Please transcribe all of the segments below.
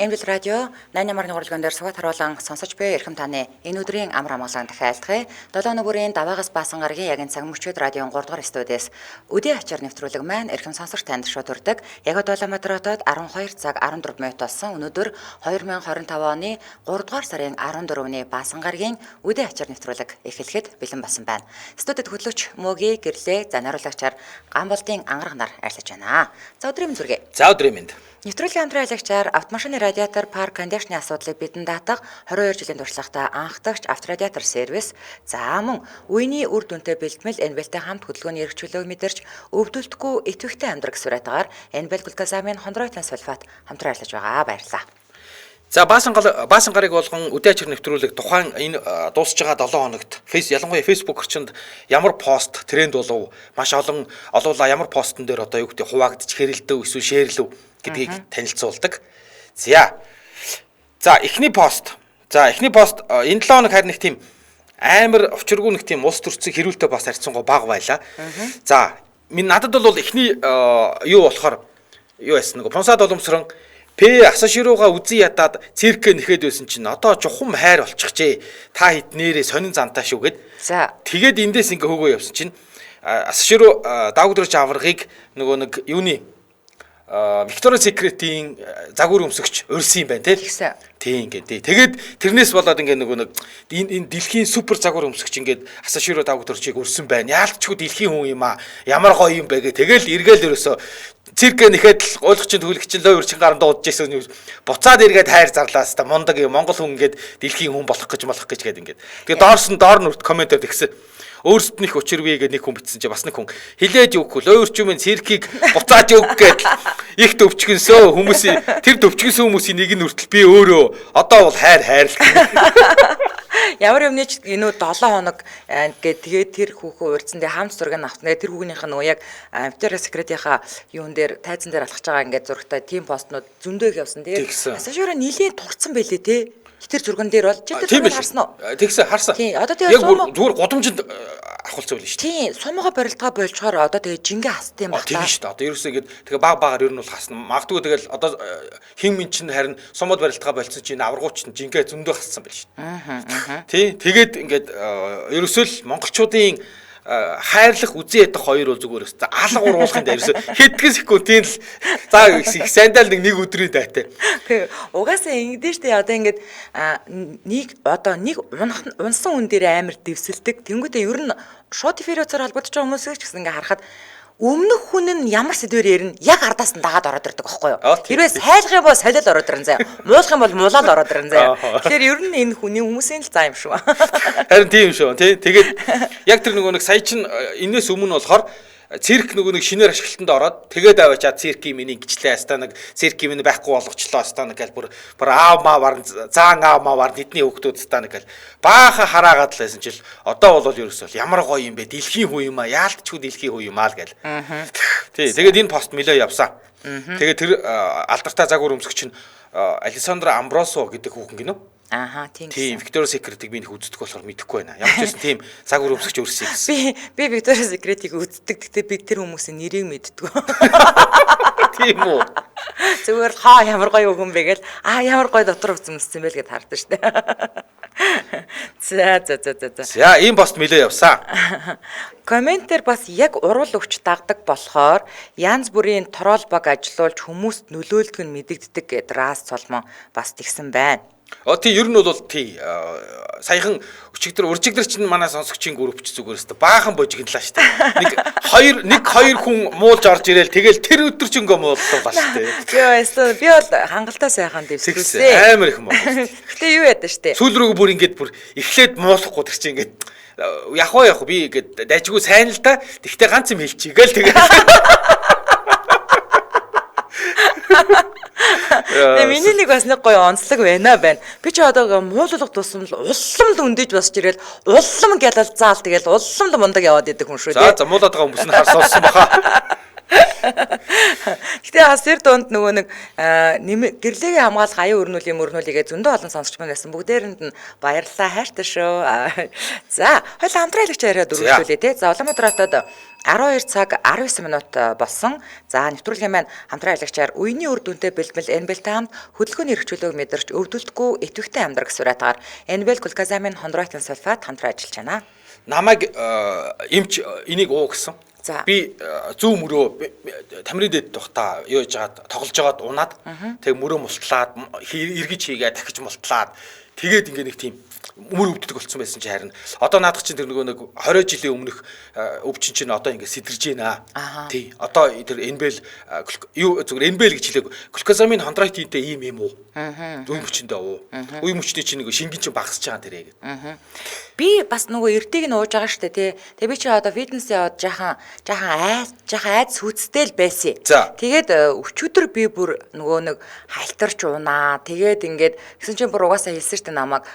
Эмбэл радио 88-р нуурлагын дээр суват харуулан сонсож буй эрхэм таны энэ өдрийн амар амгалан дахиалтгая. 7 нүрийн даваагаас баасан гарагийн яг энэ цаг мөчид радион 3 дугаар студиэс өдөө ачаар нэвтрүүлэг маань эрхэм сонсогч танд шууд хүрдэг. Яг Улаанбаатарт 12 цаг 14 минут болсон. Өнөөдөр 2025 оны 3 дугаар сарын 14-ний баасан гарагийн өдөө ачаар нэвтрүүлэг эхлэхэд бэлэн болсон байна. Студид хөтлөгч Мөгийн гэрлээ наруулагчаар Гамболтын ангараг нар арилж байна. За өдрийн мэнд хүргэе. За өдрийн мэнд. Нэвтрүүлгийн хамтраалагчаар автомашины радиатор парк кондишны асуудлыг бидэнд даатах 22 жилийн туршлагатай анхдагч Авторадиатор сервис за мөн үений үр дүнтэй бэлтгэл Энбэлтэй хамт хөдөлгөөний эрхчлөлөө мэдэрч өвдөлтгүй идэвхтэй амьдрах сураатагаар Энбэл глутазамин хондроитлын сульфат хамтран ажиллаж байгаа. Баярлалаа. За баасан гарыг болгон үдээ ачаар нэвтрүүлэг тухайн энэ дуусж байгаа 7 хоногт ялангуяа Facebook орчинд ямар пост тренд болов маш олон олуулаа ямар постн дээр одоо юу гэдэг хуваагдчих хэрэлдэв эсвэл шеэрлэв гэдгийг танилцуулдаг. За эхний пост энэ 7 хоног харин нэг тийм амар учиргүй нэг тийм улс төрцөг хэрүүлтэй бас харьцангуй бага байлаа. За надад бол эхний юу болохоор юу байсан нэг Понсад боломсрон асаширууга үзий ядаад циркэ нэхэд байсан чинь одоо жухам хайр болчихжээ. Та хитнэрээ сонин зантаа шүү гэд. За тэгээд эндээс ингээ хөөгөө явсан чинь асашируу даагдрч аваргыг нөгөө нэг юуны Victoria's Secret-ийн загвар өмсөгч урьсан юм байна тийм. Тийм ингээ. Тэгээд тэрнээс болоод ингээ нөгөө нэг энэ дэлхийн супер загвар өмсөгч ингээ асашируу даагдрчийг урьсан байна. Яалтчгүй дэлхийн хүн юм аа. Ямар гоё юм бэ гэ. Тэгэл эргээл ерөөсөө циркэ нэхэд ойлгочин төвлөгчин лөө үрчин гаранд дуудаж ирсэн буцаад эргээд хайр зарлаас та мундаг юм Монгол хүн ингээд дэлхийн хүн болох гэж гээд ингээд. Тэгээ доор нь комментод тэгсэн. Өөрсдөд нөх учирвээ гэдэг нэг хүн бичсэн чи бас нэг хүн хилээд юу гэвэл өөрчмийн циркийг буцааж өг гээд их төвчгөнсөө хүмүүсийн тэр төвчгөнсөн хүмүүсийн нэг нь үртэл би өөрөө одоо бол хайрлах. Ямар юмны ч энэ 7 хоног ингээд тэгээд тэр хүүхөө урьдсан дээр хамт зураг нь авсан. Тэр хүүгнийх нь яг Victoria's Secret-ийнхаа юун дээр тайзан дээр алхаж байгаа ингээд зурагтай тим постнууд зөндөөх явсан. Тэгээд асашуура нилийн турцсан байлээ те. Тэр зурган дээр бол чи тэр зургийг харсан уу? Тэгсэн харсан. Тийм одоо тэгээд зүгээр гудамжинд ахуулсан байл шүү дээ. Тийм сумгаа барилдгаа болчоор одоо тэгээд жингээ хастай юм байна. Тийм шүү дээ. Одоо ерөөсөө ингэж тэгээ баг ер нь бол хасна. Магадгүй тэгэл одоо хин мэн чинь харин сумод барилдгаа болцсон чинь аваргууч нь жингээ зөндөө хассан байл шүү дээ. Тийм тэгээд ингээд ерөөсөө л монголчуудын хайрлах үзий ядах хоёр бол зүгээр өстой алга уруулахын дээр хэдхэн секундын л за их сандал нэг өдрийн дайтай. Угаасаа ингэдэж штэ одоо ингээд нэг унсан хүн дээр амар дэвсэлдэг. Тэнгүүтээ ер нь шууд эфирээр холбогдож байгаа хүмүүсийг ч гэсэн ингээд харахад өмнөх хүн нь ямар сэдвэр ярина яг ардаас нь дагаад ороод ирдэг байхгүй юу? Хэрвээ сайлах юм бол солиод ороод ирэн заяа. Муулах юм бол муулаад ороод ирэн заяа. Тэгэхээр ер нь энэ хүний хүмүүсийн л заа юм шүү. Харин тийм шүү тий. Тэгээд яг тэр нөгөө нэг сая чин энэс өмнө болохоор цирк нөгөө нэг шинээр ашиглалтанд ороод тэгээд аваачаад циркийн миний гिचлээ хаста нэг циркийн миний байхгүй болгочлоо хаста нэг гэл бүр аав маавар заан аав маавар тэдний хүүхдүүд хаста нэг гэл бааха хараагаад л байсан чил одоо бол ерөөсөө ямар гоё юм бэ дэлхийн хүн юм аа яалтчгүй дэлхийн хүн юм аа л гэл. Тий тэгээд энэ пост нэлээ явсан. Тэгээд тэр алдартай загвар өмсөгч нь Александра Амбросо гэдэг хүүхэн гинөө. Тийм Victoria's Secret-ийг би их үздэг болохоор мэдэхгүй байна. Ямар ч байсан тийм загвар өмсөгч өөрсөй гэсэн. Би Victoria's Secret-ийг үздэг. Гэхдээ би тэр хүмүүсийн нэрийг мэддэг. Тийм үү. Зүгээр ямар гоё хүн бэ гээл ямар гоё дотор үзмэссэн байл гэд хардсан шүү дээ. За ийм пост нэлээ явсан. Комментээр бас яг урвал өвч дагдаг болохоор янз бүрийн трол баг ажилуулж хүмүүст нөлөөлдөг нь мэдэгддэг гэд Рас Соломон бас тэгсэн байна. Тий ер нь бол тий саяхан уржигдэр чинь манай сонсогчийн группч зүгээр өстө баахан божигнлаа шүү дээ. Нэг хоёр хүн муулж орж ирээл тэгэл тэр өдөр ч ингээ мууллаа ба шүү дээ. Би бол хангалттай сайхан дэвсгэрсэн. Амар их муу. Гэтэ юу ядаа шүү дээ. Сүүл рүүгээ бүр ингээд бүр эхлээд муулахгүй тэр чинь ингээд яг би ингээд дайжгүй сайн л да. Тэгтээ ганц юм хэлчихгээл тэгээд миний нэг бас нэг гоё онцлог байна. Би ч одоо муулуулга тусам л уллам л өндөж босч ирэл уллам гялал заал тэгэл уллам л мундаг яваад идэг хүн шүү дээ. За муулаад байгаа хүмүүс нь харсуулсан баха. Гэтэ бас тэр дунд нөгөө нэг гэрлээгийн хамгаалах аюу өрнүүлээгээ зөндөө олон сонсч маань байсан. Бүгдээрэнд нь баярлалаа хайртай шүү. За, хоёул хамтран хэлэгч яриад өргөжлүүлээ тий. За, Улаанбаатар хотод 12 цаг 19 минут болсон. За, нэвтрүүлгийн маань хамтран хэлэгчээр үеийн үр дүнтэй бэлтгэл NBL-тэй хамт хөдөлгөөний эрхчлөлөг мэдэрч өвдөлтгүй идэвхтэй амьдрах сураатаар NBL глюкозамин хондротын сульфат хамтран ажиллаж байна. Намайг эмч энийг уу гэсэн. Би зүү мөрөө тамирын дэд тухта юу яж жаад тоглож жаад унаад тэг мөрөө мултлаад эргэж хийгээд дахиж мултлаад тэгээд ингээ нэг тийм мөр өвддөг болсон байсан чи харин одоо наадах чинь тэр нөгөө нэг 20 жилийн өмнөх өвчин чинь одоо ингээ сэтэрж байна. Тий. Одоо тэр NBL юу зүгээр NBL гэж хэлээг глюкозамин хондротинтэй ийм үү? Үе мөчөндөө уу? Үе мөчний чинь нэг шингэн чинь багасч байгаа тэрэг. Би бас нөгөө эртийг нь ууж байгаа штэ тий. Тэгээ би чи одоо фитнес яваад жаахан айц сүцтэй л байсан. Тэгээд өчигдөр би бүр нөгөө нэг халтарч унаа. Тэгээд ингээд гэсэн чинь бүр угаасаа хэлсэн штэ намайг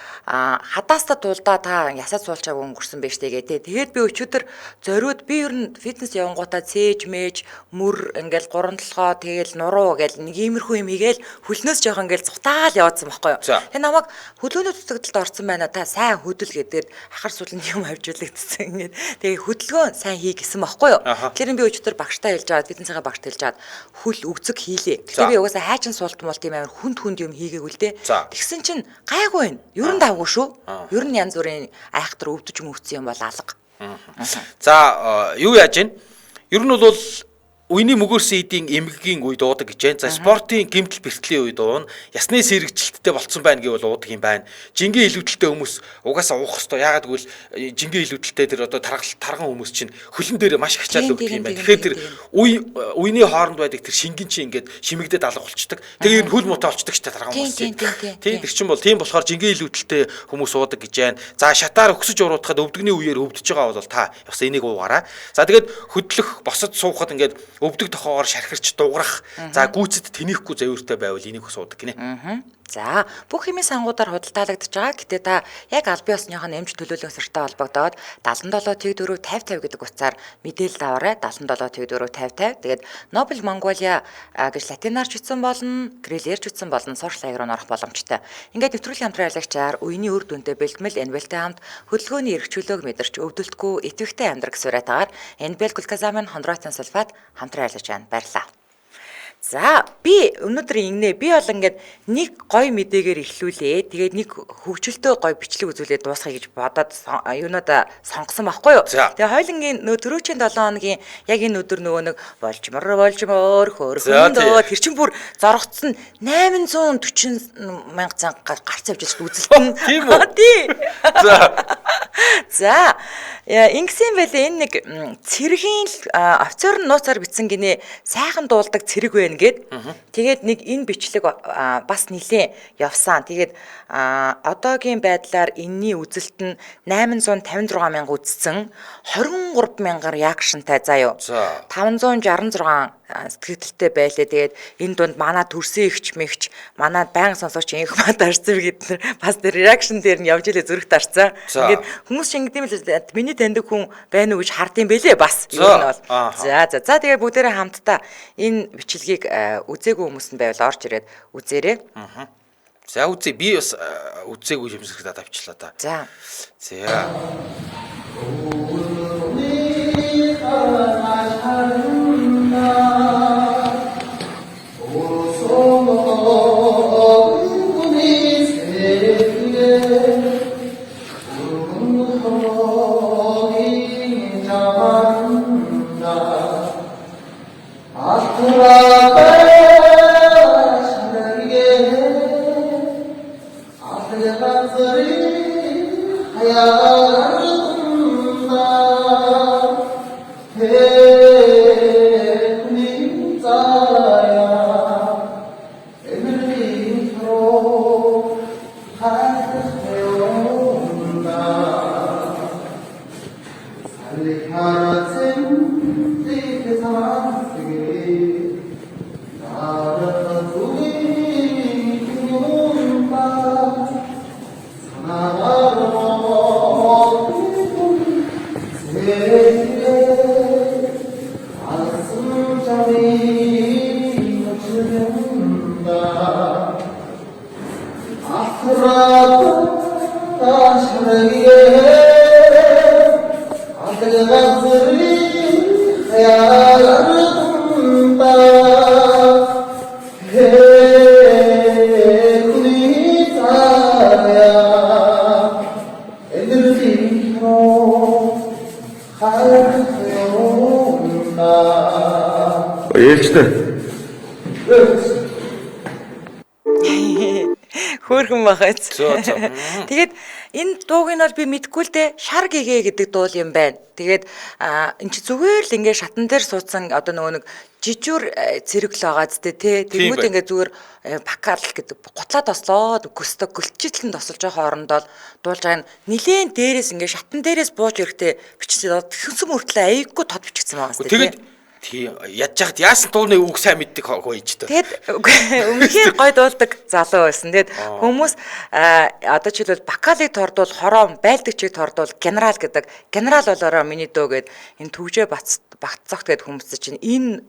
хадааста тулдаа та ясаад суулчаагүй өнгөрсөн байж тэгээ тий. Тэгээд би өчигдөр зориуд би ер нь фитнес явангуудаа цээж мэж мөр ингээл гурван толгоо тэгээл нуруу гээл нэг иймэрхүү юм хийгээл хөлнөөс жоох ингээл цутаал яваадсан байхгүй юу. Тэгээ намайг хөдөлгөөний цэцгэлд орсон байна. Та сайн хөдөл гэдэг ахар суулын юм авчиулагдсан ингээд тэгээ хөдөлгөөн сайн хий гэсэн байхгүй юу. Тэгэхээр би өчигдөр багштай хэлж аваад фитнесийн багштай хэлж аваад хөл өгзөг хийлээ. Тэгээ би угаасаа хайчин суулт муулт юм амар хүнд юм хийгээгүй л дээ. Тэгсэн чинь гайгүй байна. Ер нь давгүй шүү. Ер нь янз бүрийн айхтар өвдөж мөвцсөн юм бол алга. За юу яаж вэ? Ер нь бол үений мөгөөрсөн эдийн эмгэгийн үед уудаг гэж байна. За спортын гэмтэл бэртлийн үед уун ясны сэргэгчлэлттэй болцсон байна гэвэл уудаг юм байна. Жингийн илүүдэлтэй хүмүүс угаасаа уух хэвээр яагаад гэвэл жингийн илүүдэлтэй тэр одоо тарган хүмүүс чинь хөлн дээр маш хачаал өгдөг юм байна. Тэгэхээр тэр үений хооронд байдаг тэр шингэн чинь ингээд шимэгдээд алга болчдөг. Тэгээ энэ хөл муутай болчдөг ч тарган хүмүүс. Тийм тэр чинь бол тийм болохоор жингийн илүүдэлтэй хүмүүс уудаг гэж байна. За шатаар өксөж уруудахад өвдөгний үеэр өвдөж байгаа бол та бас энийг уугаарай. За тэгээд хөдлөх босод суухад ингээд өвдөг тохоогоор шархирч дуурах. За гүйцэд тэнийхгүй завьртай байвал энийг суудаг гинэ. За бүх хэмээ сангуудаар худалдаалагдж байгаа. Гэтэ та яг аль бие усныхаа эмч төлөөлөх сартай холбогдоод 77 тэгдөрөв 50 50 гэдэг утсаар мэдээлэл аваарай. 77 тэгдөрөв 50 50. Тэгээд Nobel Mongolia гэж латинаар ч үтсэн болно, крэлээр ч үтсэн болно. Сошиал хаягаар орох боломжтой. Ингээд нэвтрүүлгийн хамтран ажиллагчаар үеийн үр дүнтэй бэлтгэл NBL-тэй хамт хөдөлгөөний эрхчлөлөөг мэдэрч өвдөлтгүй идэвхтэй амьдрах сураатаар NBL глюкозамин хондротын сульфат хамтран ажиллаж байна. Баярлалаа. За би өнөөдөр ингэнэ би бол ингээд нэг гоё мэдээгээр эхлүүлээ. Тэгээд нэг хөгжилтэй гоё бичлэг үзүүлээд дуусгая гэж бодоод юунада сонгосон байхгүй юу. Тэгээд хойлонгийн нөө төрөөчийн 7 хоногийн яг энэ өдөр нөгөө нэг болжмор хөөрхөн дөө тэр чин бүр зоргоцсон 840 мянга цанга гарц явж байгаа үзэлтэн. Тийм үү? Тий. За ингэсэн байлээ энэ нэг цэргийн офицер нь нууцаар бичсэн гинэ сайхан дуулдаг цэрэг байна гэд. Тэгээд нэг энэ бичлэг бас нилээ явсан. Тэгээд одоогийн байдлаар энэний үзэлт нь 856 мянга үзсэн. 23 мянгаар реакшнтай заа юу. 566 сэтгэлдэлтэй байлээ. Тэгээд энэ дунд манай төрсөн ихч мэгч, манай байнга сонсогч инх мадаш зэрэг бид нар бас тэр реакшн дээр нь явж илээ зүрх тарцсан. Ингээд хүмүүс шингэдэм л миний таньдаг хүн байна уу гэж хардсан байлээ бас. Юу нь бол. За тэгээд бүгдээрээ хамтдаа энэ бичлэгийг үзээгүй хүмүүс нь байвал орж ирээд үзээрэй. За үзье. Би бас үзээгүй юм зэрэг тавьчлаа та. За. Yeah. Ээлжтэй. Хөөрхөн багац. Тэгээд энэ дууг нь бол би мэдгүй л дээ. Шар гэгээ гэдэг дуул юм байна. Тэгээд эн чи зүгээр л ингээ шатан дээр суудсан одоо нөгөө нэг жижүүр цэрэг л байгаа зү тэ. Тэгмүүд ингээ зүгээр бакал гэдэг гутлаа тослоод гөстө гөлчитлэн тосолж байгаа хоорондоо дуулж байгаа нь нилээн дээрээс ингээ шатан дээрээс бууж ирэхдээ бичсэн тэгсэн мөртлөө аяггүй тод бичсэн байгаа зү тэ. Тэгээд тий ядж хахад яасан дууны үг сайн мэддэг хөөж дээ. Тэгэд үнэхээр гой дуулдаг залуу байсан. Тэгэд хүмүүс одоо жишээлбэл бакалыг тордвол хороо байлдагчийг тордвол генерал гэдэг. Генерал болоороо миний дөө гэд энэ төвжээ багцсагт гэд хүмүүс чинь энэ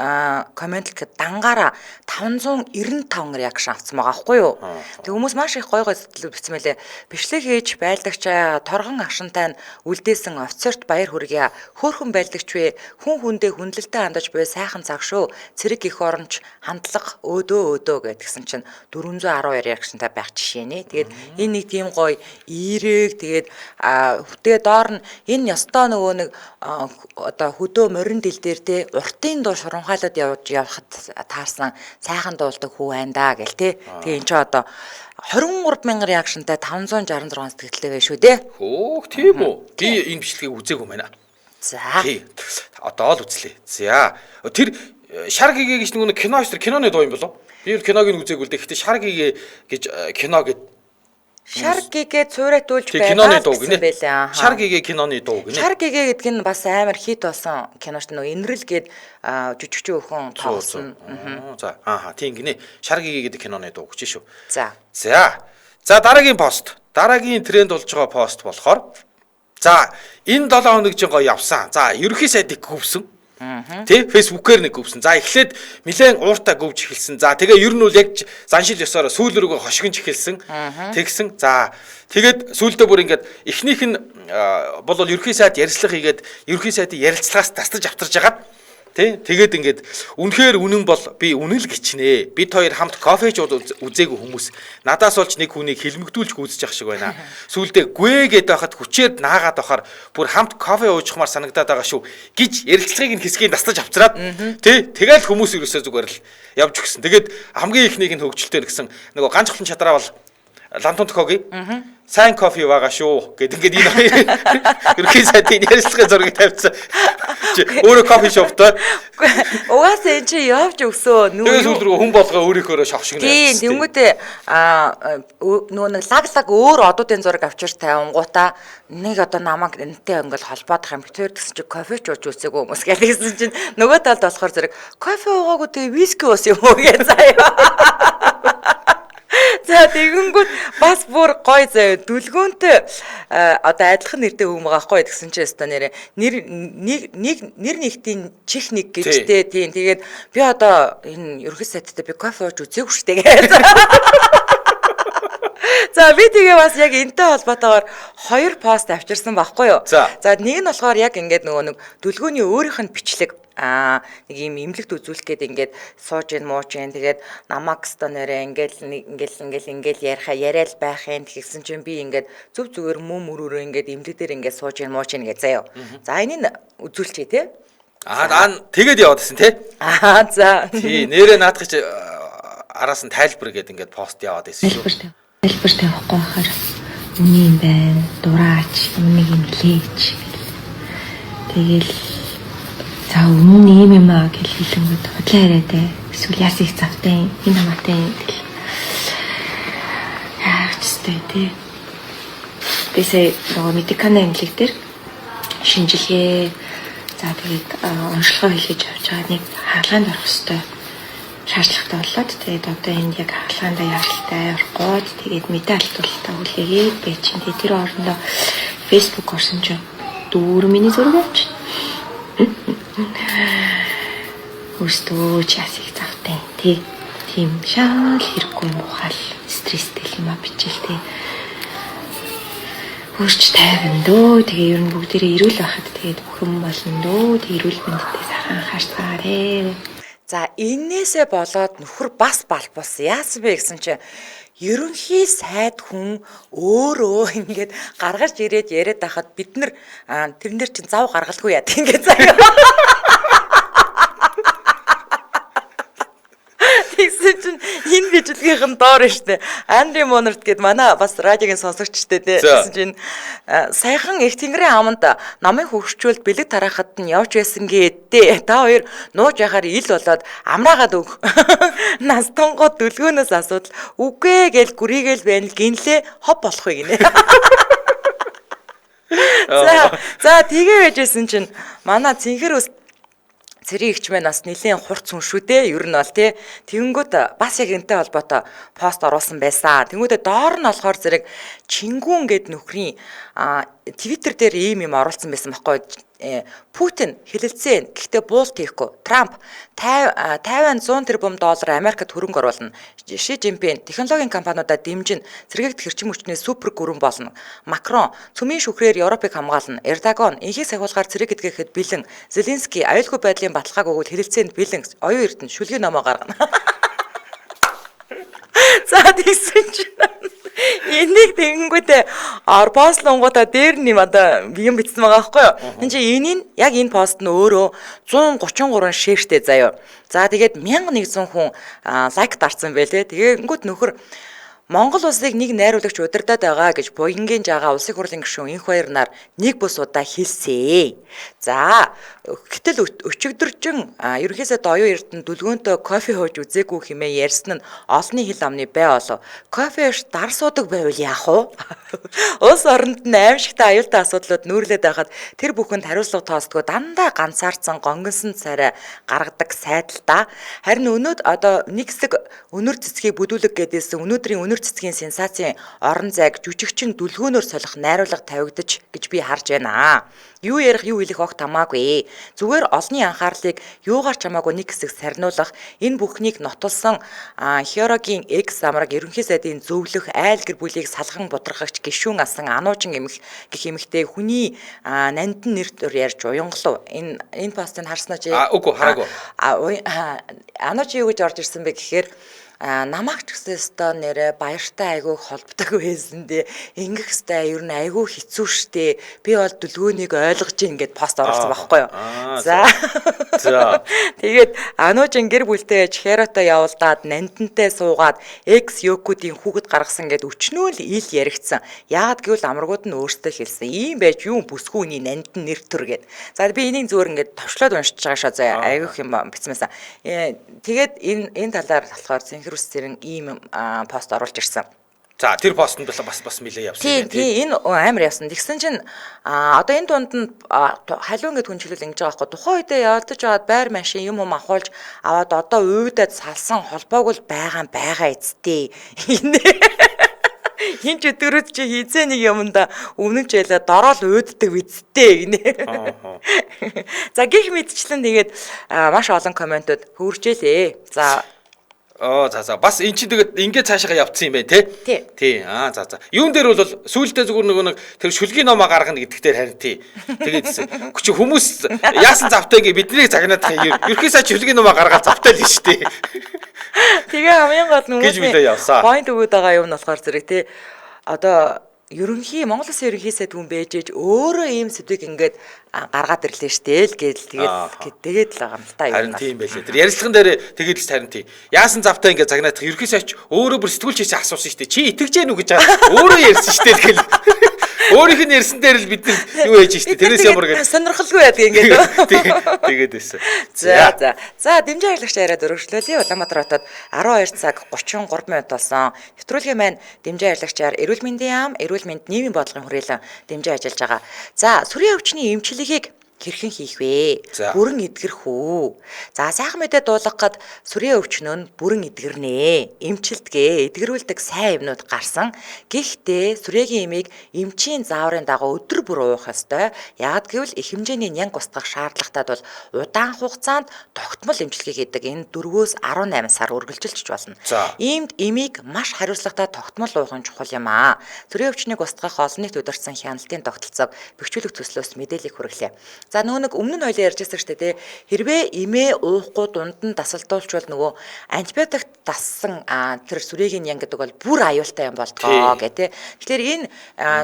коммент гэд дангаараа 595 реакшн авсан байгаа байхгүй юу. Тэг хүмүүс маш их гой сэтгэл бичсэн мэлээ. Бичлэг хийж байлдагчаа торгон агшинтай нь үлдээсэн офицерт баяр хүргье. Хөөхөн байлдагч вэ? Хүн хүндээ хүндлэлтэй хандаж буй сайхан цаг шүү. Цэрэг их оронч хандлага өөдөө гэдгсэн чинь 412 реакшнтай байх жишээ нэ. Тэгээд энэ нэг тийм гоё ирээг тэгээд доор нь энэ ёстой нөгөө нэг одоо хөдөө морин дил дээр те уртын дуу шурамхайлаад явахад таарсан сайхан дуулдаг хүү байна да гэл те. Тэгээ эн чи одоо 23,000 реакшнтай 566 сэтгэлтэй байх шүү дээ. Хөөх тийм үү. Би энэ бичлэгийг үзээгүй байна. За. Тий. Одоо л үзлээ. За. Тэр шар гэгээ гэж нэг кино шүү. Киноны дуу юм болов? Би бол киног нь үзээгүй л дээ. Гэхдээ шар гэгээ гэж кино гэд Шар гэгээ цуурайтуулж байгаа гэсэн байлаа. Шар гэгээ киноны дуу гинэ. Шар гэгээ гэдэг нь бас амар хит болсон кино шүү. Нөгөө Инрэл гээд жүжигчөө өхөн тоглосон. За. Тийм гинэ. Шар гэгээ гэдэг киноны дуу гэж шүү. За. За дараагийн пост. Дараагийн тренд болж байгаа пост болохоор за энэ 7 хоног чинь гоё явсан. За ерөнхий сайдыг гүвсэн. Тэ фэйсбүүкээр нэг гүвсэн. За эхлээд нэлээд ууртаа гүвж эхэлсэн. За тэгээ ер нь бол яг заншил ёсоор сүүл рүүгээ хошигнж эхэлсэн. Тэгсэн. За тэгээд сүүлдээ бүр ингээд эхнийх нь бол ерөнхий сайд ярилцлага хийгээд ерөнхий сайдын ярилцлагаас тасдаж авчирж агаад тэгээд ингээд үнэхээр үнэн бол би үнэн л гिचнэ. Бид хоёр хамт кофеч үзээгүй хүмүүс. Надаас олж нэг хүнийг хилмигдүүлж үзэж явах шиг байна. Сүүлдээ гээгээд байхад хүчээд наагаад байхаар бүр хамт кофе уужхмаар санагдаад байгаа шүү гэж ярилцлагыг нь хэсгийг тасдаж авчираад тэгэл хүмүүс ерөөсөө зүгээр л явж өгсөн. Тэгээд хамгийн ихнийг нь хөгжилтэй гэсэн нөгөө ганц хөлн чадраа бол Лантун тохогийн сайн кофе байгаа шүү гэд ингээд энэ ерөнхий сайдын ярилцлагын зургийг тавьсан. Өөрөө кофе шоптой. Угаасаа энэ чи явж өгсөө. Тэгээд сүүл рүү хүн болгоо өөрийнхөө шавшигнаа. Тийм тэнгүүтээ нөгөө нэг лаглаг өөр одуудын зураг авчир тавингуудаа нэг одоо намайг энэтэй ингээл холбоодох юм. Тэр гэсэн чи кофе ч ууж үзээгүй хүмүүс гэсэн чинь нөгөө талд болохоор зэрэг кофе уугаагүй тэгээ виски уусан юм уу гэж заяа. За тэгэнгүүт бас бүр гой заяа дүлгөөнтэй одоо адилхан нэртэй хүмүүс байгаа хгүй гэсэн чинь өстө нэр нэгтийн чих нэг гэжтэй тийм тэгээд би одоо энэ ерөнхий сайдтай би кофе ууж үзээгүй шүү дээ. За би тэгээ бас яг энэтэй холбоотойгоор 2 пост авчирсан байхгүй юу? За нэг нь болохоор яг ингээд нөгөө нэг дүлгөөний өөрийнх нь бичлэг нэг юм имлэгт үзүүлэх гээд ингээд сууж ин мууж ин тэгээд намайг станерэ ингээл яриад байх юм тэгсэн чинь би ингээд зөв зүгээр мөрөөрөө ингээд имлэг дээр ингээд сууж ин мууж ин гэж заяа. За энийг үзүүлчихье те. Тэгээд яваадсэн те. За. Тий нэрээ наадах чи араас нь тайлбар гээд ингээд пост яваад байсан шүү. Тайлбар тавихгүй байхаар үний юм байна. Дураач, үнийг имлээч. Тэгэл за өмнө юм аа гэж хэлэнгүүт хотлоо яриадэ. Эсвэл яас их завтай энэ хамаатай гэл. Яачстай тий. Бисээ нөгөө медикана имлэг дээр шинжилгээ за тэгээд онцлогоо хийлгэж явж байгаа нэг хаалганд орох хэвээр шаардлагатай болоод тэгээд одоо энд яг хаалгаанда яаралтай орохгүйд тэгээд мэдээ алдуулалтаа хүлээгээд байж чинь тэр орондоо фэйсбүүк орсон чинь 4 миний зураг авч. Өөртөө ч ясыг завтай тийм шал хэрэггүй мухал стресстэй юм а бичээл тий. Хурч тайван дөө тэгээ ер нь бүгдээрээ ирүүл байхад тэгээд бүх юм болно дөө тэг ирүүл мэндтэй сайхан анхаарцгаарэ. За энээсээ болоод нөхөр бас балбус яасан бэ гэсэн чинь ерөнхий сайд хүн өөрөө ингээд гаргаж ирээд яриад байхад бид нар тэрэн дээр чинь зав гаргалгүй яа ингээд заяа. Тэгсэн чинь энэ бичлэгийнхэн доор штэ. Андри Монорт гээд манай бас радиогийн сонсогчтэй тэгсэн чинь саяхан их тэнгэрийн аманд намын хөвгчүүлд бэлэг тараахад нь явж байсан гэдэг. Та хоёр нууж яхаар ил болоод амраагаад өг. Настангууд дүлгөөнөөс асуудал үгүй гээл гүрийгээл байна л гинлээ хов болох вэ гинэ. За тэгээ байжсэн чинь манай цэнхэр ус цэрийн игч маань бас нэлийн хурц хүн шүү дээ. Ер нь бол тий. Тэнгүүд бас яг энтэй холбоотой пост оруулсан байсан. Тэнгүүдээ доор нь болохоор зэрэг Чингүн гэд нөхрийн Twitter дээр ийм юм оруулсан байсан байхгүй. Путин хэлэлцэн. Гэхдээ буулт хийхгүй. Трамп 50-100 тэрбум доллар Америкт хөрөнгө оруулна. Ши Жинпин технологийн компаниудад дэмжин сэргээгт хэрчим хүчний супер гүрэн болно. Макрон цөмийн шүхрээр Европыг хамгаална. Эрдоган инхийг сахиулахаар цэрэг эдгэхэд бэлэн. Зеленский аюулгүй байдлын баталгааг өгвөл хэлэлцээнд бэлэн. Оюун эрдэнэ шүлгийн номоо гаргана. За тэгсэн чинь энийг тэгэнгүүтээ пост-лонгота дээр нэм одоо юм бичсэн байгаа байхгүй юу. Энд чинь энийг яг энэ пост нь өөрөө 133 шеэртэй заяа. За тэгээд 1100 хүн лайк дарсан байлээ. Тэгэнгүүт нөхөр Монгол улсыг нэг найруулагч удирдах байгаа гэж Буянгийн жагаа улсын хурлын гишүүн энх баяр нар нэг бус удаа хэлсэн. За гэтэл өчигдөржин ерөнхийдөө оюун эрдэнэ дүлгөөнтөө кофе хууж үзээгүй хэмээн ярьсан нь олонний хил амны бай болов. Кофе ш дар суудаг байвал яах вэ? Улс оронд нь аимшигтай аюултай асуудлууд нүүрлээд байхад тэр бүхэнд хариуцлага тоосдгоо дандаа ганцаарцсан гонгонсон царай гаргадаг сайдалтаа. Харин өнөөд одоо нэг хэсэг өнөр цэцгийг бүдүүлэг гэдээсэн өнөөдрийн өнөр цэцгийн сенсацийн орон зайг жүжигчин дүлгөөнөөр солих найруулга тавигдаж гэж би харж байна. Юу ярих юу хэлэх огт хамаагүй. Зүгээр олонний анхаарлыг юугаар ч хамаагүй нэг хэсэг сарниулах энэ бүхнийг нотолсон Хёрогийн X амраг ерөнхий сайдын зөвлөх айл гэр бүлийг салган будрагч гишүүн асан Ануужин гэх эмэгтэй хүний нандин нэр төр ярьж уянгалав. Энэ постыг харснаа чи үгүй хараагүй. Ануужин юу гэж орж ирсэн бэ гэхээр намайг ч гэсэн өстой нэрэ баяртай айгүй холбдог байсан дээ. Ингэх өстой ер нь айгүй хэцүү штэ. Би бол дүлгөөнийг ойлгож ийн гэд пост оруулсан байхгүй юу. За. Тэгээд Ануужин гэр бүлтэй Херотой явуулдаад нандинтай суугаад X Йокуудын хүүхэд гаргасан гэд өчнөө л ил яригдсан. Яагаад гэвэл амрагууд нь өөрсдөө хэлсэн. Ийм байж юу бүсгүүний нандин нэр төр гэд. За би энийг зүгээр ингээд товчлоод уншиж байгаа шаа заяа. Айгүйх юм бичсэнсэн. Тэгээд энэ талаар болохоор ус зэрэг ийм пост оруулж ирсэн. За тэр постнд бас нэлээ явсан юм байна. Тийм энэ амар явсан. Тэгсэн чинь одоо энэ дунд нь халуун гэд хүн чиглэл ингэж байгаа байхгүй. Тухайн үедээ явдаж аваад байр машин юм авахулж аваад одоо уйдаад салсан холбоог л байгаа эцтэй. Хин ч өдөрөд чи хизээ нэг юмда өвнөж ялаа дорол өөддөг үсттэй гинэ. За гих мэдчлэн тэгээд маш олон комментууд хөржээлээ. За за бас эн чинь тэгээд ингээд цаашаа явцсан юм байна тий. Тий. За. Юун дээр бол сүүлдээ зүгээр нэг тэр шүлгийн номоо гаргана гэдэгтэр харин тий. Тэгээд чи хүмүүс яасан завтай гэ бидний загнаад ерхий сайд шүлгийн номоо гаргаад завтай л шүү дээ. Тэгээ хамгийн гол нь point өгöd байгаа юм нь болохоор зэрэг тий. Одоо Монгол Улсын ерөнхий сайд хүн байж ээж өөрөө ийм сэдвийг ингээд гаргаад ирлээ штэ л тэгээд л байгаа юм л та юм. Харин тийм байлээ. Тэр ярилцлаган дээр тэгээд л харин тийм. Яасан завтай ингээд загнаадах ерөнхий сайд өөрөө бүр сэтгүүлч хийсэн асуусан штэ. Чи итгэж гэнэ үү гэж өөрөө ярьсан штэ гэл. Өөрийнх нь ярьсан дээр л бид нар юу хийж штэ. Тэрнээс ямар гэж сонирхолгүй байдаг ингээд. Тэгээд байсан. За дэмжээ аялагч яриад өргөжлөлөө. Улаанбаатар хотод 12 цаг 33 минут болсон. Нэвтрүүлгийн маань дэмжээ аялагчаар эрүүл мэндийн яам, эрүүл мэнд нийгмийн бодлогын хүрээлэн дэмжээ ажиллаж байгаа. За сүрийн өвчний эмчилгээг хэрхэн хийх вэ? За. Бүрэн эдгэрх үү? За сайхан мэдээ дуулгахад сүрийн өвчнөө нь бүрэн эдгэрнэ. Эмчилтгээ эдгэрүүлдэг сайн юмнууд гарсан. Гэхдээ сүрээгийн эмийг эмчийн зааврын дагуу өдөр бүр уух ёстой. Яг гэвэл их хэмжээний нянг устгах шаардлагатад бол удаан хугацаанд тогтмол эмчилгээ хийдэг энэ 4-өөс 18 сар үргэлжилж болно. За. Иймд эмийг маш хариуцлагатай тогтмол уух нь чухал юм аа. Сүрийн өвчнийг устгах олон нийт удирдсан хяналтын тогтолцоог бэхжүүлэх төслөөс мэдээлэл хүргэлээ. За нөгөө нэг өмнө нь хоёлаа ярьжсэн шүү дээ. Хэрвээ эмээ уухгүй дунд нь дасалдуулчвал нөгөө антибиотик дассан тэр сүрээгийн ян гэдэг бол бүр аюултай юм болдгоо гэх тээ. Тэгэхээр энэ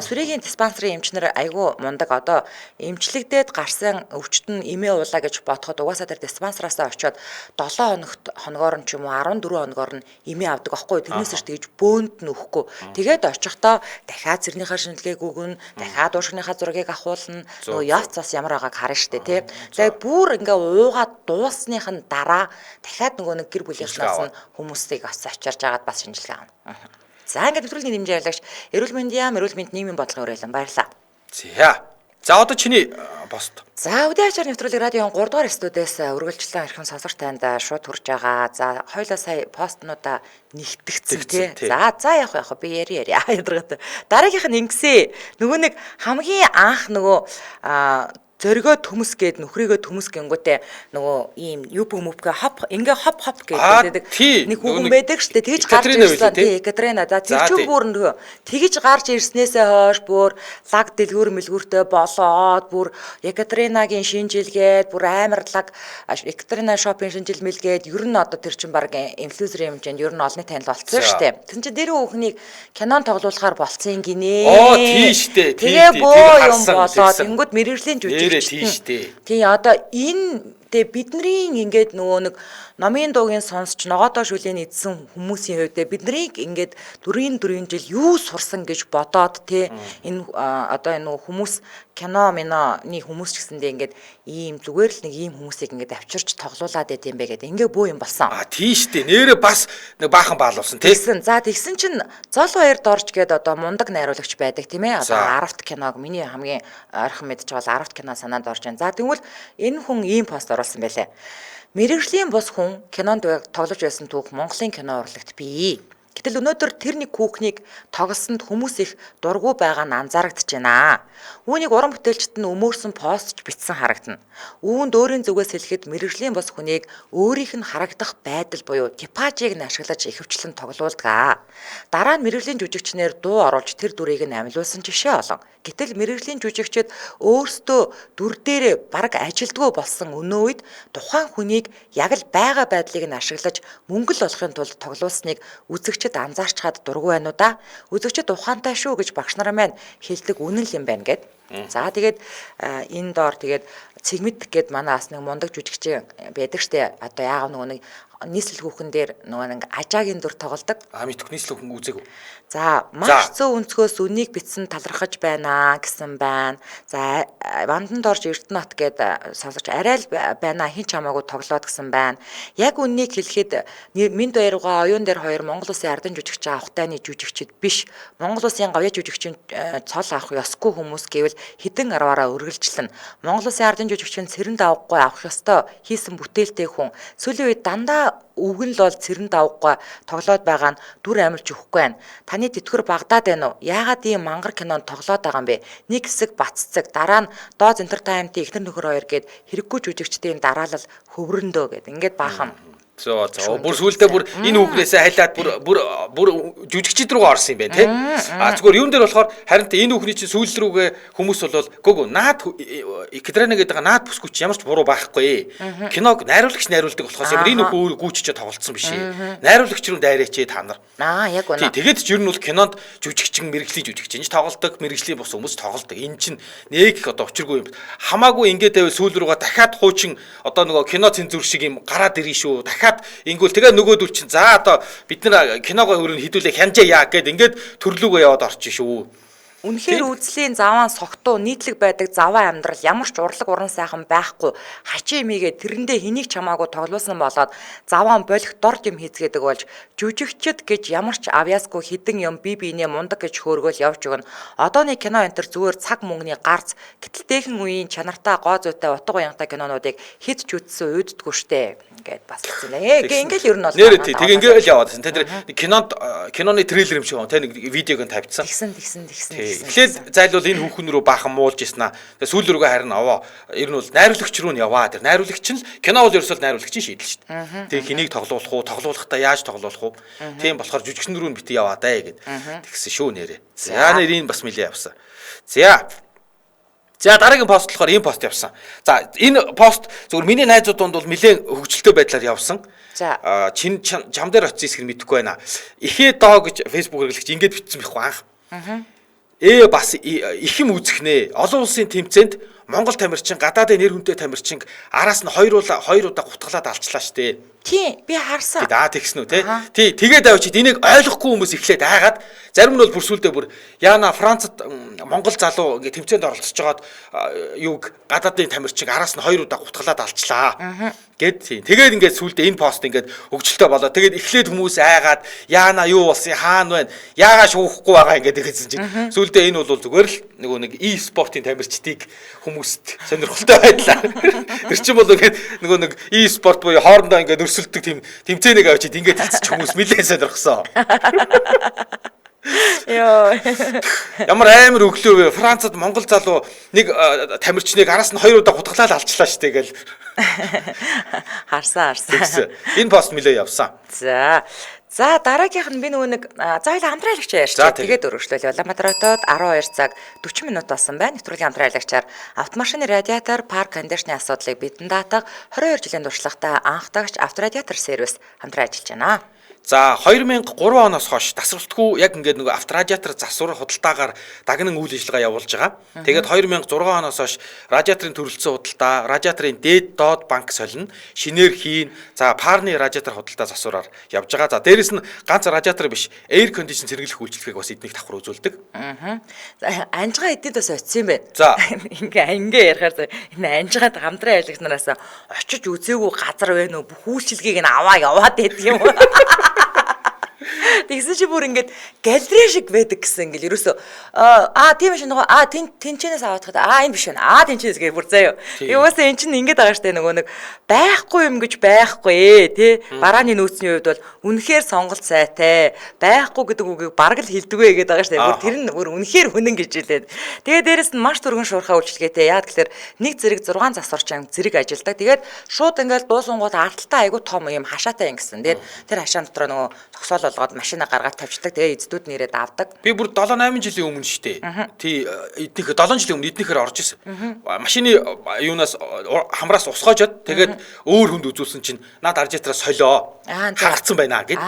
сүрээгийн диспансерын эмчнэр айгүй мундаг одоо эмчлэгдээд гарсан өвчт нь эмээ уулаа гэж бодоход угаасаа тэр диспансераасаа очиод 7 хоногоор нь ч юм уу 14 хоногоор нь эмээ авдаг аахгүй. Тэрнээс ч тэгж бөөнд нь өхгүй. Тэгээд очихдоо дахиад зэрнийхээ шинжилгээг өгнө, дахиад уушгийнхаа зургийг авахуулна. Нөгөө явц бас ямар байгааг харна штэ тий. Тэгээ бүр ингээ уугаад дуусных нь дараа дахиад нөгөө нэг гэр бүлийнхнаас нь хүмүүсийг бас авчирж агаад бас шинжилгээ авна. За ингээ нэвтрүүлгийн хэмжээ явуулагч эрүүл мэндийн эрүүл мэнд нийгмийн бодлогын уриалан баярлаа. За одоо чиний пост. За үдийн ачаар нэвтрүүлэг радион 3 дугаар студиэс үргэлжлэн ирхэн сонсогч танд шууд хүрж байгаа. За хоёлаа сая постнуудаа нэгтгэцэн тий. За яг би яри ядаргатай. Дараагийнх нь ингэсэ. Нөгөө нэг хамгийн анх нөгөө зөргөө төмс гээд нөхрийгөө төмс гингүүтээ нөгөө ийм юп хоп ингээ хоп гэдэг нэг хүүхэн байдаг штэ тэгж гарч ирсэн тий Екатерина за тэр чинь бүр нөгөө тэгж гарч ирснээсээ хойш бүр лаг дэлгүүр мэлгүүртэй болоод бүр Екатеринагийн шинжилгээд бүр амар лаг Екатерина шопын шинжил мэлгээд ер нь одоо тэр чинь баг инфлюенсер юм чинь ер нь олонний танил болцсон штэ тэр чинь дэрүү хүүхнийг кинон тоглуулахаар болцсон гинэ тий штэ тэгээ боо юм болоод ингүүд мэрэгжлийн жүжиг тий одоо энэ бидний ингээд нөгөө нэг номын дуугийн сонсч ногоодоо шүлийн эдсэн хүмүүсийн хувьд биднийг ингээд 4 жил юу сурсан гэж бодоод тий энэ одоо энэ нөгөө хүмүүс кино миноны хүмүүс ч гэсэндээ ингээд ийм зүгээр л нэг ийм хүмүүсийг ингээд авчирч тоглуулад байт юм бэ гэдэг ингээ бөө юм болсон. Тий штэ нэрээ бас нэг баахан баалуулсан тий. Тэгсэн чинь Зол баяр дорж гээд одоо мундаг найруулагч байдаг тийм ээ. Одоо 10-т киног миний хамгийн ойрхон мэдж байгаа 10-т кино санаанд орж байна. За тэгвэл энэ хүн ийм пост оруулсан байлээ. Мэргэжлийн бус хүн кинонд тоглож байсан түүх Монголын кино урлагт бий. Гэтэл өнөөдөр тэр нэг хүүхнийг тоглосонд хүмүүс их дургу байгаа нь анзаарэгдэж байна. Үүнийг уран бүтээлчд нь өмөрсөн постч бичсэн харагдана. Үүнд өөрийн зүгээс хэлэхэд мэргэжлийн бус хүнийг өөрийнх нь харагдах байдал буюу типажийг нь ашиглаж ихэвчлэн тоглуулдаг. Дараа нь мэргэжлийн жүжигчнэр дуу оруулж тэр дүрийг нь амилуулсан жишээ олон. Гэтэл мэргэжлийн жүжигчид өөрсдөө дүр дээрээ бараг ажилдгүй болсон өнөө үед тухайн хүнийг яг л байгаа байдлыг нь ашиглаж мөнгө л олохын тулд тоглуулсныг үзэгчид анзаарчхад дургүй байна уу да? Үзэгчид ухаантай шүү гэж багш нар маань хэлдэг үнэн л юм байна гэд. За тэгээд энэ доор тэгээд цэгмэд гээд манай бас нэг мундаг жүжигч байдаг штэ. Одоо яагаад нөгөө нэг нийслэл хүүхэн дээр нөгөө нэг ажаагийн дүр тоглодог. Мэдхгүй нийслэл хүүхэн үзээгүй. За маш зөв өнцгөөс үнийг битсэн талархаж байна гэсэн байна. За вандан дорж Эрдэнэт гээд сонсож арай л байна хин ч хамаагүй тоглоод гэсэн байна. Яг үннийг хэлэхэд Минд Баяргаа оюун дээр 2 Монгол Улсын ардын жүжигч авахтайны жүжигчд биш. Монгол Улсын говья жүжигчин цол авах ёсгүй хүмүүс гэвэл хідэн арваараа үргэлжлэн Монгол Улсын ардын жүжигчин цэрэнд авахгүй авах ёстой хийсэн бүтээлтэй хүн сүүлийн үед дандаа өвгөн л бол цэрэнд авахгүй тоглоод байгаа нь дүр амилж өгөхгүй байна. Таны тэтгэр Багдад байна уу? Яагаад ийм мангар кинонд тоглоод байгаа юм бэ? Нэг хэсэг баццэг дараа нь Дооз Entertainment ихнэр нөхөр хоёр гээд хэрэггүй жүжигчдийн дараалал хөврөндөө гээд ингээд баахан. Бүр сүултээ бүр энэ хүүхнээсээ хайлаад бүр жүжигчд рүү орсон юм байна тий. Зүгээр юун дээр болохоор харин энэ хүүхний чинь сүүл рүүгээ хүмүүс бол гүг наад Екатерина гэдэг наад бүсгүйч ямар ч буруу байхгүй. Киног найруулагч найруулдаг болохоос ямар энэ хүүхөө гүйччээ тоглолцсон биш. Найруулагч руу дайраач та нар. Яг үнэ. Тэгээд ч ер нь бол кинонд жүжигчин мэрэгжлийн жүжигчин тоглолдог, мэрэгжлийн бус хүмүүс тоглолдог. Энэ чинь нэг их одоо учиргүй юм. Хамаагүй ингээд байвал сүүл рүүгээ дахиад хуучин одоо нөгөө кино цензур шиг юм гараад ирнэ шүү. Ингүүл тэгээ нөгөөдөл чинь за одоо бид нар киногоо хөрөнд хідүүлээ хянжаа яа гэд ингээд төрлөөгөө яваад орчих шүү. Үнэхээр үзлийн заваан согтуу нийтлэг байдаг заваа амьдрал ямар ч урлаг уран сайхан байхгүй хачи эмигээ тэрэндээ хэнийг чамаагүй тоглуулсан болоод заваан болох дорд юм хийцгээдэг болж жүжигчд гэж ямар ч авьяасгүй хідэн юм бие биенээ мундаг гэж хөөргөөл явж өгнө. Одооны кино энтер зүгээр цаг мөнгөний гарц гэтэл téхэн үеийн чанартай гоо зүйтэй утга уянгатай кинонуудыг хэд ч үзсэн уйддаггүй штэ гэд бас хэлсэн. Ингээл ер нь бол нэр тий тэг ингээл яваад байсан. Тэр киноны трейлер юм шиг байна. Тэ нэг видеог нь тавьчихсан. Тэгсэн. Эхлээд зайлвал энэ хүүхэн рүү баахан муулж ирсэн аа. Сүүл рүүгээ харин аваа. Ер нь бол найруулагч руу нь яваа. Тэр найруулагч нь кино бол ерөөсөө найруулагчийн шийдэл шүү дээ. Тэг хэнийг тоглуулах уу, тоглуулахдаа яаж тоглуулах уу? Тийм болохоор жүжигчин рүү нь бити яваа даа гэд. Тэгсэн шүү нэрээ. За нэрийг бас мэлээ явсан. За дараагийн пост болохоор ийм пост явсан. За энэ пост зөвхөн миний найзууд донд бол нэлээд хөгжилтэй байдлаар явсан. За чам дээр очиж ирэх мэдэхгүй байна. Ихээ доо гэж фэйсбүүк хэрэглэгч ингэж бичсэн байхгүй анх. Бас их юм үзэх нэ. Олон улсын тэмцээнд Монгол тамирчин гадаадын нэр хүнтэй тамирчин араас нь хоёр удаа гутгалаад алчлаа штэ. Тий, би харсан. Тэгсэн үү те. Тий, тэгээд авчид энийг ойлгохгүй хүмүүс эхлээд айгаад зарим нь бол бүрсүүлдэ бүр яана Францад Монгол залуу ингээ тэмцээнд оролцож жагаад юуг гадаадын тамирчин араас нь хоёр удаа гутгалаад алчлаа. Гэт тэгээд ингээд сүулдэ энэ пост ингээд хөгжилтэй болоо. Тэгээд эхлээд хүмүүс айгаад яана юу болсон хаана байна? Яагаа шуухгүй байгаа ингээд хэлсэн чинь сүулдэ энэ бол зүгээр л нөгөө нэг e-спортын тамирчдыг хүмүүст сонирхолтой байдлаа. Тэр чинь бол ингээд нөгөө нэг e-спорт буюу хоорондоо ингээд өрсөлдөг тийм тэмцээнийг авчид ингээд хэлчих хүмүүс нэлээд сонирхсон. Ямар амар өглөө вэ? Францад Монгол залуу нэг тамирчныг араас нь хоёр удаа гутгалаад алчлаа штэ гэл. Харсан. Энэ пост нэлээд явсан. За дараагийнх нь би нөгөө нэг хоёул хамтраалагч ярьчих. Тэгээд өргөжлөл Улаанбаатар хотод 12 цаг 40 минут болсон байна. Нэвтрүүлгийн хамтраалагчаар автомашины радиатор, парк кондишны асуудлыг бидэнд даатах 22 жилийн туршлагатай анхдагч авторадиатор сервис хамтран ажиллаж байна. За 2003 оноос хойш тасралтгүй яг ингээд нөгөө авторадиатор засвар худалдаагаар дагнан үйл ажиллагаа явуулж байгаа. Тэгээд 2006 оноос хойш радиаторын төрөлцсөн худалдаа, радиаторын дээд доод банк солино, шинээр хийн, за парны радиатор худалдаа засвараар явж байгаа. За дээрэс нь ганц радиатор биш, эйр кондишн сэргийлэх үйлчлэгийг бас эднийг давхар үзүүлдэг. За анжгаа эдэнд бас очив юм байна. За ингээ ярихаар энэ анжгаад хамтран ажиллагч нараас очиж үзээгүй газар байна уу? Бүх үйлчлэгийг нь аваа яваад байдаг юм уу? Тэгсэн чи бүр ингээд галерей шиг байдаг гэсэн ингээл ерөөсөө тийм биш нөгөө тэнчэнээс аваад хаа энэ биш байна тэнчэнээс гээ бүр заяа. Юугасаа эн чинь ингээд байгаа штэ нөгөө нэг байхгүй юм гэж байхгүй тий барааны нөөцний хувьд бол үнэхээр сонголт сайтай байхгүй гэдэг үгийг бараг л хэлдэг вэ гэдэг байгаа штэ. Бүр тэр нь бүр үнэхээр хүнэн гэж хэлээд. Тэгээ дээрэс нь маш түргэн шуурхаа үйлчлэгээтэй яад гэхээр нэг зэрэг 6 засварчин зэрэг ажилдаг. Тэгээд шууд ингээд дуусангууд ардталтай айгу том юм хашаатай ингэсэн. Тэгээд тэр хашаан дотор нөгөө зогсоол болгоод машина гаргаад тавьчихдаг. Тэгээ эцдүүд нэрээд авдаг. Би бүр 7-8 жилийн өмнө штэ. Тий эднийх 7 жилийн өмнө эднийхээр орж исэн. Машины юунаас хамраас усгоожод тэгээд өөр хүнд үзүүлсэн чинь наад радиатороо солио. Хагацсан байна гэд.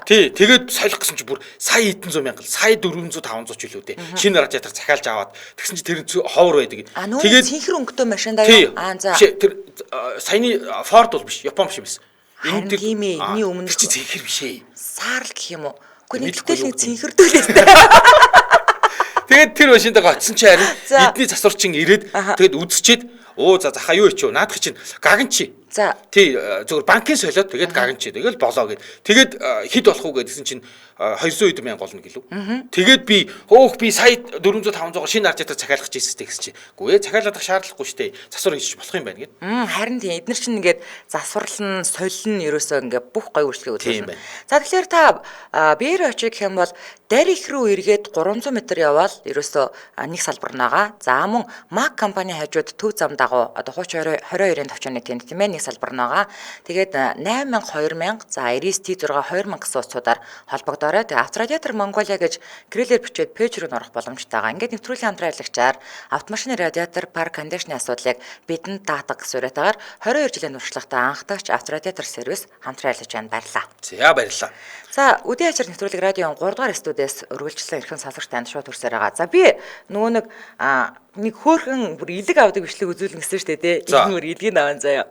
Тий тэгээд солих гэсэн чинь бүр сая хэдэн зуун мянган, сая 400 500 ч илүү дээ. Шинэ радиатор захиалж аваад тэгсэн чинь тэр ховор байдаг. Тэгээд цэнхэр өнгөтэй машиндаа юу? Тэр саяны Ford бол биш, Япон биш юм байсан. Энэ тийм ээ. Эний өмнө чи цэнхэр биш ээ. Саарл гэх юм уу? Гэхдээ нэгтэл нэг цэнхэрдүүлээ. Тэгээд тэр машинтайгаа очисон чи харин эдний засварчин ирээд тэгээд үзчихэд за захаа юу ичв наадах чинь гагн чи. За. Тий зөвхөн банкын солиод тэгээд гагн чи. Тэгэл болоо гэд. Тэгээд хэд болох уу гэдгсэн чинь 200 мянга болно гэлөө. Тэгээд би сая 400 500 шинэ радиатор захиалгах гэсэн тэгс чи. Гүй ээ захиалах шаардлагагүй штэ. Засвар хийж болох юм байна гэд. Харин тийм эднэр чинь ингээд засварлан солино ерөөсөө ингээд бүх гоё үйлчлэгийг үзүүлсэн. За тэгэхээр та биер очиг гэх юм бол дарь их рүү эргээд 300 м явбал ерөөсөө нэг салбар наага. За мөн Mac компани хажууд төв зам дагуу одоо хууч 22-ын төвчөний тэнд тийм ээ нэг салбар наага. Тэгээд 8000 2000 за 99 T6 2000 гэсэн утсуудаар холбогдоорой. Тэгээ Авторадиатор Монголиа гэж гэрэлээр бичээд пэйж рүү орох боломжтой байгаа. Ингээд нэвтрүүлгийн хамтран ажиллагчаар автомашины радиатор, парк кондишны асуудлыг бидэнд даатах суурьтайгаар 22 жилийн туршлагатай анхдагч Авторадиатор сервис хамтран ажиллаж байна. Баярлалаа. За баярлалаа. За үдийн ачаар нэвтрүүлэг радион 3 дугаар студиэс өргөлжсөн эрхэм сонсогч танд шууд хүрсээр байгаа. За би нөгөө нэг нэг хөөхөн бүр илэг авдаг бичлэг үзүүлнэ гэсэн шүү дээ тий. Бүр илгийг аван заяа.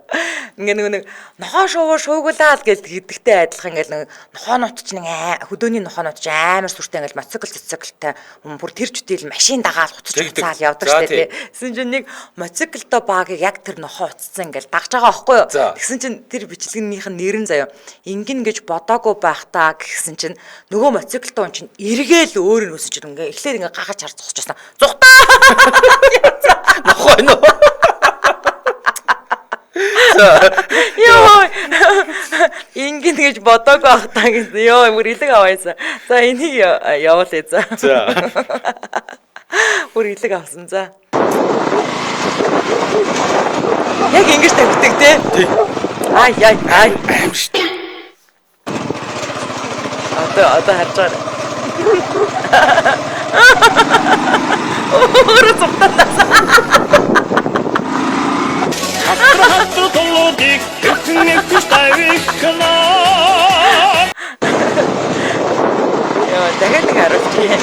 Ингээ нэг нохоо шуугуулаад гэж гэдэгтэй адилхан ингээл нэг нохоонууд ч нэг хөдөөний нохоонууд ч амар сүртэй ингээл моциклтай бүр тэр чүтэл машин дагаал хуцаж цаал явдаг шүү дээ тий. Тэгсэн чинь нэг моциклтой багийг яг тэр нохоо уцсан ингээл дагж байгаа байхгүй юу. Тэгсэн чинь тэр бичлэгнийх нь нэрэн заяа. Ингэн гэж бодоогүй байх та гэсэн чинь нөгөө моциклтой он чинь эргээл өөр нь өсөж ингээ эхлээд ингээ гахаж харж зогсчихсан. Зүхтаа. Нохоо нөө. Йоо. Ингэн гэж бодоогүй байх та гэсэн. Йоо бүр илэг аваасан. За энийг явуулъя за. За. Бүр илэг авсан за. Яг ингэж тавьдаг тий. Ай Аим шүү. Одоо харж байгаа. Өөрөө цогтолоос. Хатра толодик эхнэх тавихна. Яа, дахиад нэг харуулчих.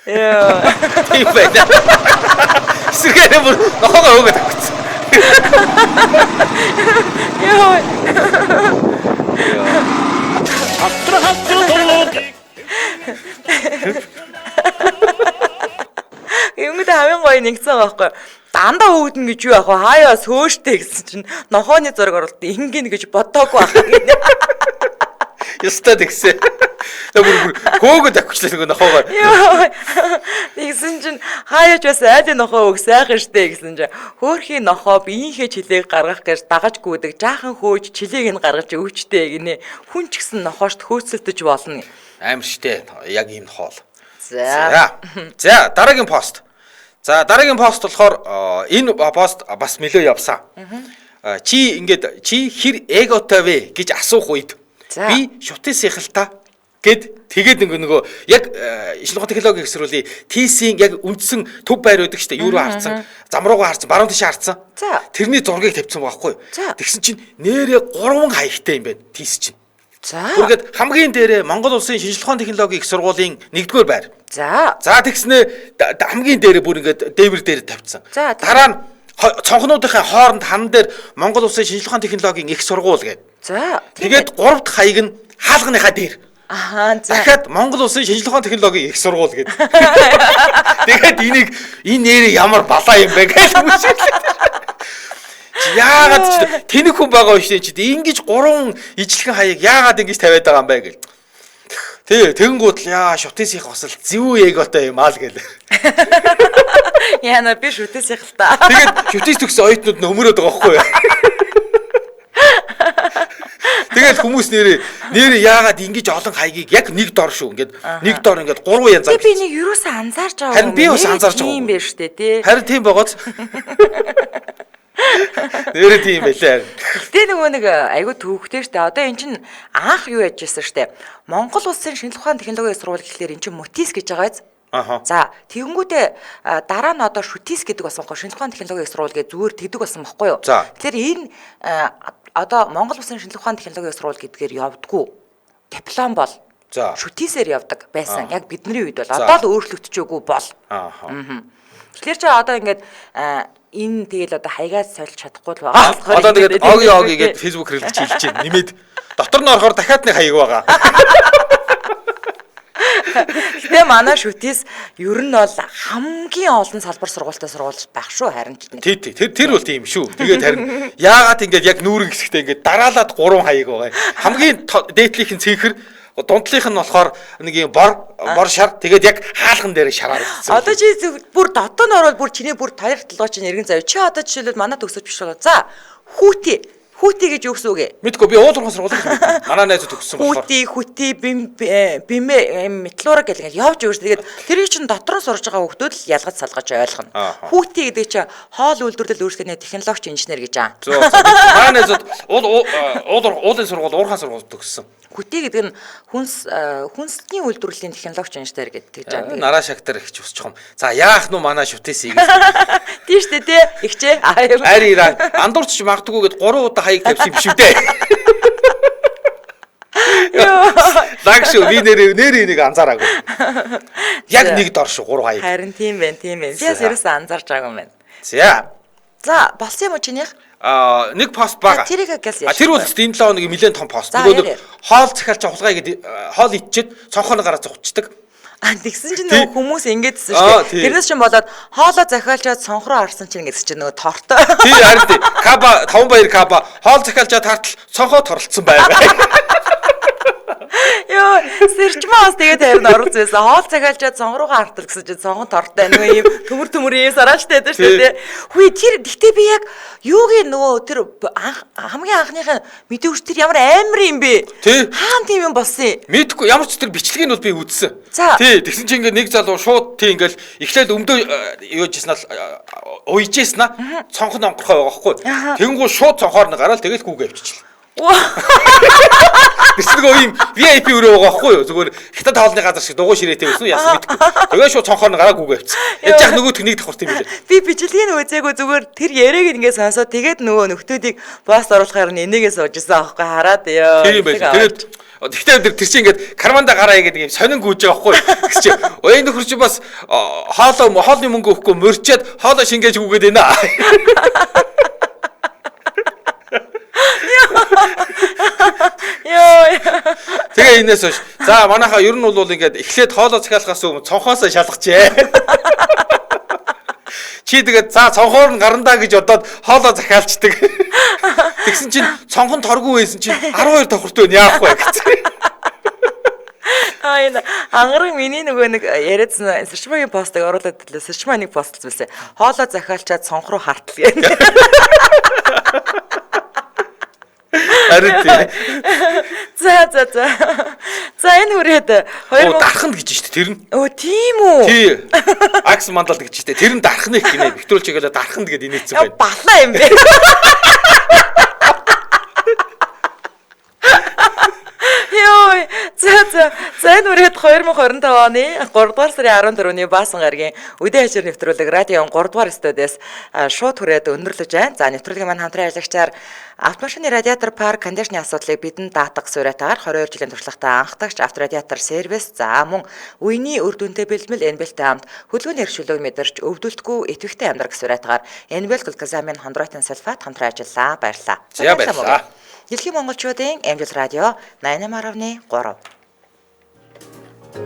Яа. Тийм байна. Сэргээр бүр нохоо өгөөд тавьчихсан. Яа. Хатра толодик. Юмд хамгийн гоё нэгсэн байхгүй. Дандаа өвдөн гэж юу ах вэ? Хаяа сөөхтэй гэсэн чинь нохооны зураг оруулалт ингэн гэж бодоогүй ах. Ястаа тэгсэн. Бүр хөөгөө давчихлаа нөгөө нохоогоор. Тэгсэн чинь хаяач бас айлын нохоо өг сайхан штэ гэсэн чинь хөөрхийн нохоо биеийнхээ чилээг гаргах гэж дагаж гүйдэг. Жаахан хөөж чилээг нь гаргаж өгчтэй гинэ. Хүн ч гэсэн нохоошд хөөцөлдөж болно. Аим штэ. Яг ийм хоол. За. За, дараагийн пост. За, дараагийн пост болохоор энэ пост бас нөлөө явсан. Чи хэр эготой вэ гэж асуух үед би шүтэн сихалта гэд тэгээд нөгөө яг шинжлэх технологийн хэсрүүлээ тийсийн яг үндсэн төв байр байдаг штэ юу руу харцсан зам руугаа харцсан баруун тишээ харцсан тэрний зургийг тавьсан байхгүй тэгсэн чинь нэрээ 3 хаягтай юм байна тийс чинь үргээд хамгийн дээрээ Монгол улсын шинжлэх технологийн их сургуулийн 1-р байр за тэгснээ хамгийн дээрээ бүр ингээд дээвэр дээр тавьсан дараа нь цонхнуудын хооронд хан дээр Монгол улсын шинжлэх технологийн их сургууль гэдэг тэгээд 3 дахь хаяг нь хаалганыхаа дээр дахиад Монгол улсын шинжлэх технологийн их сургууль гэдэг. Тэгээд энэ нэрээ ямар балаа юм бэ гэж хүсэлээ. Яагаад ч тэнэг хүн байгаа юм шиг чи ингэж 3 ижлэгэн хаяг яагаад ингэж тавиад байгаа юм бэ гэж. Тэгэнгүүт л яа шүтээсийнх бас л зөв эготой юм аа л гэлээ. Яна би шүтээсийнх л та. Тэгээд шүтээс төгсөн оюутнууд нь өмөрөөд байгаа байхгүй юу? Тэгээд хүмүүс нэрээ яагаад ингэж олон хаягийг яг нэг дор шүү. Ингээд нэг дор ингээд 3 янз. Би нэг юусаа анзаарч байгаа. Харин би бас анзаарч байгаа. Тийм байна шүү дээ, тий. Харин тийм байгааз. Нэрээ тийм байлаа. Гэтэ нөгөө нэг айгу төвхтэй штэ. Одоо эн чин анх юу яж байсан штэ. Монгол улсын шинжлэх ухааны технологийн сургууль гэхлээр эн чин МУТИС гэж байгаа биз? За тэгэнгүүтээ дараа нь одоо ШүТИС гэдэг болсон байхгүй шинжлэх ухааны технологийн сургууль гэж зүгээр тэгдэг болсон байхгүй юу? Тэгэхээр энэ одоо Монгол улсын шинжлэх ухааны технологийн сургууль гэдгээр явдггүй диплом бол ШүТИСээр явдаг байсан. Яг бидний үед бол одоо л өөрчлөгдөжөөгүй бол. Тэгэхээр чи одоо ингээд энэ тэгэл одоо хаягаас сольж чадахгүй л байгаа. Одоо тэгээд оги гэдэг Facebook хэрэглэж хэлж чинь нэмээд дотор нь орохоор дахиад нэг хаяг байгаа. Гэтэ манай ШүТИС ер нь бол хамгийн олон салбар сургуультай сургууль байх шүү харин ч. Тэр бол тийм шүү. Тэгээд харин яагаад ингээд яг нүүрэн хэсэгтээ ингээд дараалаад 3 хаяг байгаа. Хамгийн дээдлийнх нь цэнхэр дундлынх нь болохоор нэг юм бор шар тэгээд яг хаалхан дээр шараар ирсэн. Одоо чи бүр дотоо нь орвол бүр чиний бүр тарих толгой чинь эргэн заяа. Чи одоо жишээлбэл манай төгсөж биш болоо. За хүүти гэж юу гэсэн үг вэ? Мэдгүй би уулуурхан сургууль байна. Манай найзууд төгссөн болохоор. Хүүти бимэ метлура гэх явж өгч тэгээд тэр чинь дотор нь сурж байгаа хүүхдүүд л ялгаж салгаж ойлгоно. Хүүти гэдэг чинь хоол үйлдвэрлэл өөрчлөлтний технологич инженер гэж аа. Манай найзууд уулын сургууль уурхаан сургууль төгссөн. Хүүти гэдэг нь хүнсний үйлдвэрлэлийн технологич инженер гэдэг гэж аа. Нараа шагтар ихч усчих юм. За яах нь манай ШүТИС-ийг. Тийм шүү дээ ихчээ. Ари ираа андуурч магадгүй гэд 3 удаа хаяг тавьсан юм шүү дээ. Лагш би нэр энийг анзаараагүй. Яг нэг дор шүү 3 2. Харин тийм байна. Би бас ерөөсөө анзаарч байгаа юм байна. За, болсон юм уу чинийх? Нэг пост байгаа. Тэрийг газ яа. Тэр бол энэ 7 хоногийн нэлээд том пост. Нөгөө хоол захиалч хулгай гэдэг хоол идчихэд цонхооны гараа зогчдаг. Тэгсэн чинь нөгөө хүмүүс ингэдсэн шүү дээ. Тэрнээс чинь болоод хоолоо захиалчаад сонхроо харсан чинь ингэсэн чинь нөгөө тортой. Тий харин тий. Каба 52 каба хоол захиалчаад тартал цонхоо торлцсон байгаа. Йоо, сэрчмээс тэгээд харин орж байсан. Хоол захиалчаад сонхруугаа хартал гэсэн чинь сонхон тортой нөгөө юм төмөр ийм сараачтай байдаг шүү дээ. Хүй тэр гэхдээ би яг юугийн нөгөө тэр хамгийн анхныхаа мэдээвч тэр ямар амар юм бэ? Хаан тийм юм болсон юм? Мэдхгүй ямар ч тэр бичлэгийг нь бол би үзсэн. Тий, тэгсэн чинь ингээ нэг залуу шууд тий ингээл эхлээд өмдөө юу жисэн аа уйжсэн аа цонхон онгорхоо байгаа байхгүй. Тэнгүү шууд цонхоор нь гараад тэгэл гүүгээ авчихлаа. Тэсnego ийм VIP өрөө байгаа байхгүй юу? Зүгээр хятад хоолны газар шиг дугуй ширээтэй байсан уу? Яасан мэдгүй. Тэгээ шууд цонхоор нь гараа гүүгээ авчихсан. Яаж яг нөгөө техник давхарт юм билээ. Би бичлэгийг үзээгүй зүгээр тэр яриаг ингээ сонсоод тэгээд нөгөө нөхдүүдийг баст оруулахаар нь энийгээ суужсан аахгүй хараад ёо. Тийм байл. Тэгээд тэгтээ тэр чинь ингээд карманда гараа гэдэг юм сонин гүйж байгаа байхгүй юу? Гэс чи ой нөхөр чи бас хоолны мөнгө өгөхгүй мөрчээд хоолоо шингээж гүгээд байна. Тэгээ энэс хойш. За манайхаа ер нь бол ингээд эхлээд хоолоо захиалахаас өмнө цонхоосоо шалгачээ. Чи тэгээд за цонхоор нь гарандаа гэж бодоод хоолоо захиалцдаг. Тэгсэн чинь цонхон торгүй байсан чинь 12 давхарт байна яах вэ гэсэн. Энэ ангараг миний нөгөө нэг яриадсан сэрчмагийн постыг оруулаад ирлээ. Сэрчмаа нэг постлсан. Хоолоо захиалчаад цонх руу хартал гэнэ. Арид. За энэ хүрээд 2 дарханд гэж штэ тэр нь. Тийм үү? Тий. Акс мандал гэж штэ тэр нь дархны их гинэ. Викторч игэлээ дарханд гэд инээсэн байна. Балаа юм бэ. Йой. За энэ үрээд 2025 оны 3 дугаар сарын 14-ний Баасан гарагийн үдээ хажир нэвтрүүлэг радион 3 дугаар студиэс шууд хүрээд өндөрлөж байна. За нэвтрүүлгийн маань хамтран ажиллагчаар автомашины радиатор парк кондишны асуудлыг бидэнд даатгах суурьатаар 22 жилийн туршлагатай анхдагч авторадиатор сервис за мөн үений үр дүнтэй бэлтгэл Энбэлтэй хамт хөдөлгөөний эрхчлөлөг мэдэрч өвдөлтгүй идэвхтэй амьдрах суурьатаар Энбэл глюкозамин хондротын сульфат хамтран ажиллаа. Баярлалаа. За баярлалаа. Дэлхийн монголчуудын Амжилт радио 88.3